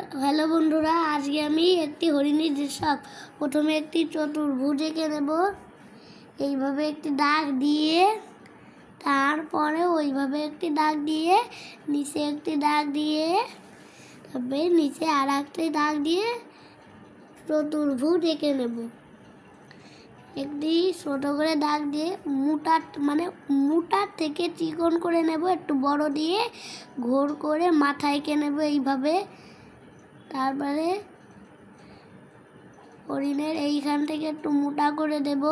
Hello বন্ধুরা, আজকে আমি একটি হরিণীর দৃশ্য প্রথমে একটি চতুর্ভুজ এঁকে নেব। এইভাবে একটি দাগ দিয়ে, তারপরে ওইভাবে একটি দাগ দিয়ে, নিচে একটি দাগ দিয়ে, তবে নিচে আর একটি দাগ দিয়ে চতুর্ভুজ এঁকে নেব। একটি ছোট করে দাগ দিয়ে মুটার থেকে চিকন করে নেব, একটু বড় দিয়ে ঘোর করে মাথায় এঁকে নেব এইভাবে। তারপরে হরিণের এইখান থেকে একটু মোটা করে দেব,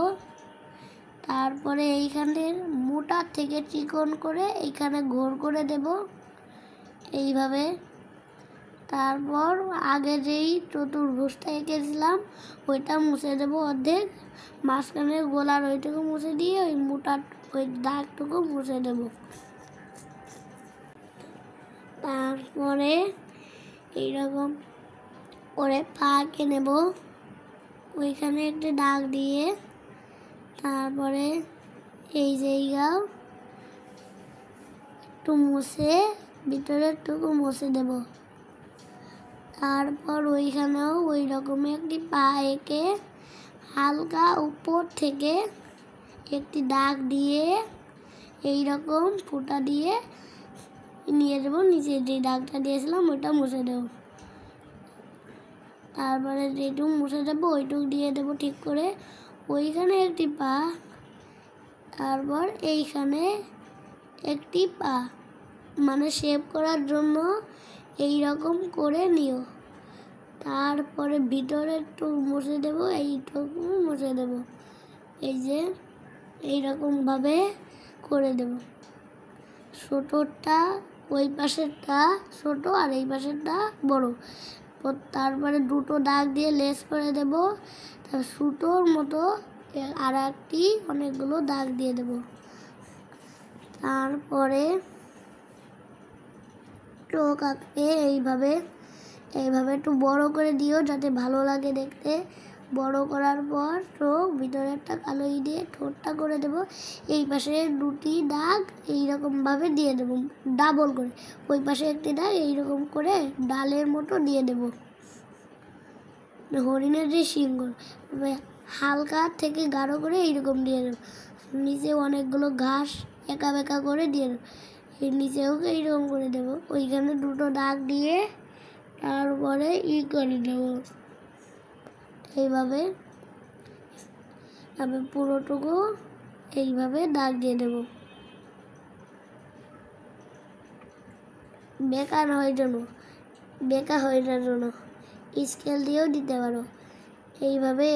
তারপরে এইখানের মোটার থেকে চিকন করে এইখানে ঘোর করে দেব এইভাবে। তারপর আগে যেই চতুর্ভুজটা এঁকেছিলাম ওইটা মুছে দেব অর্ধেক, মাঝখানে গোলার ওইটুকু মুছে দিয়ে ওই মোটার ওই দাগটুকু মুছে দেব। তারপরে এইরকম করে পা এঁকে নেব, ওইখানে একটা দাগ দিয়ে, তারপরে এই জায়গাও একটু মুছে ভিতরের টুকু মুছে দেব। তারপর ওইখানেও ওই রকমই একটি পা এঁকে হালকা উপর থেকে একটি দাগ দিয়ে এই রকম ফুটা দিয়ে নিয়ে দেব, নিচে যে দাগটা দিয়েছিলাম ওইটা মুছে দেব। তারপরে যেটুকু মুছে দেবো ওইটুকু দিয়ে দেবো ঠিক করে, ওইখানে একটি পা, তারপর এইখানে একটি পা, মানে শেপ করার জন্য এই রকম করে নিও। তারপরে ভিতরে একটু মুছে দেবো, এইটুকু মুছে দেবো, এই যে এইরকমভাবে করে দেব। ছোটোটা ওই পাশেরটা ছোট আর এই পাশেরটা বড়। তারপরে দুটো দাগ দিয়ে লেস করে দেব, তার সুতোর মতো আর একটি অনেকগুলো দাগ দিয়ে দেব। তারপরে চোখ আঁকতে এইভাবে একটু বড় করে দিও যাতে ভালো লাগে দেখতে। বড় করার পর চোখ ভিতরে একটা কালো দিয়ে ঠোঁটটা করে দেব। এই পাশে দুটি দাগ এইরকমভাবে দিয়ে দেব ডাবল করে, ওই পাশে একটি দাগ এইরকম করে ডালের মতো দিয়ে দেব। হরিণের যে সিংহ হালকা থেকে গাঢ় করে এইরকম দিয়ে দেব। নিচে অনেকগুলো ঘাস একা বেঁকা করে দিয়ে দেব, এর নিচেও এইরকম করে দেব। ওইখানে দুটো দাগ দিয়ে তারপরে করে দেব এইভাবে। আমি পুরোটুকু এইভাবে দাগ দিয়ে দেব। বেঁকা হয়ে যাওয়ার জন্য স্কেল দিয়েও দিতে পারো। এইভাবে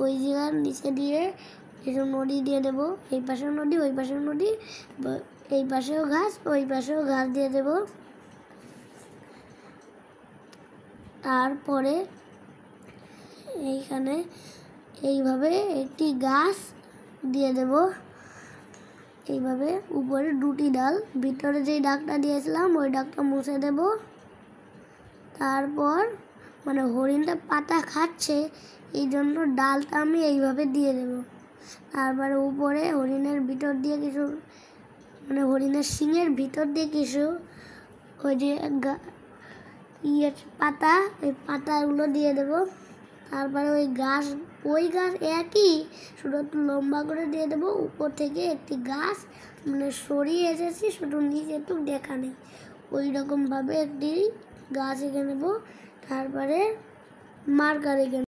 ওই জায়গার নিচে দিয়ে কিছু নদী দিয়ে দেব, এই পাশেও নদী ওই পাশেও নদী, এই পাশেও ঘাস ওই পাশেও ঘাস দিয়ে দেব। তারপরে এইখানে এইভাবে একটি গাছ দিয়ে দেব, এইভাবে উপরে দুটি ডাল, ভিতরে যেই দাগটা দিয়েছিলাম ওই দাগটা মুছে দেব। তারপর হরিণটা পাতা খাচ্ছে এই জন্য ডালটা আমি এইভাবে দিয়ে দেব। তারপরে উপরে হরিণের ভিতর দিয়ে কিছু হরিণের শিঙের ভিতর দিয়ে কিছু ওই যে পাতা, ওই পাতাগুলো দিয়ে দেব। তারপরে ওই গাছ একই, শুধু একটু লম্বা করে দিয়ে দেবো। উপর থেকে একটি গাছ সরিয়ে এসেছি, শুধু নিচে একটু দেখা নেই, ওই রকমভাবে একটি গাছ এঁকে নেব। তারপরে মার্কার এঁকে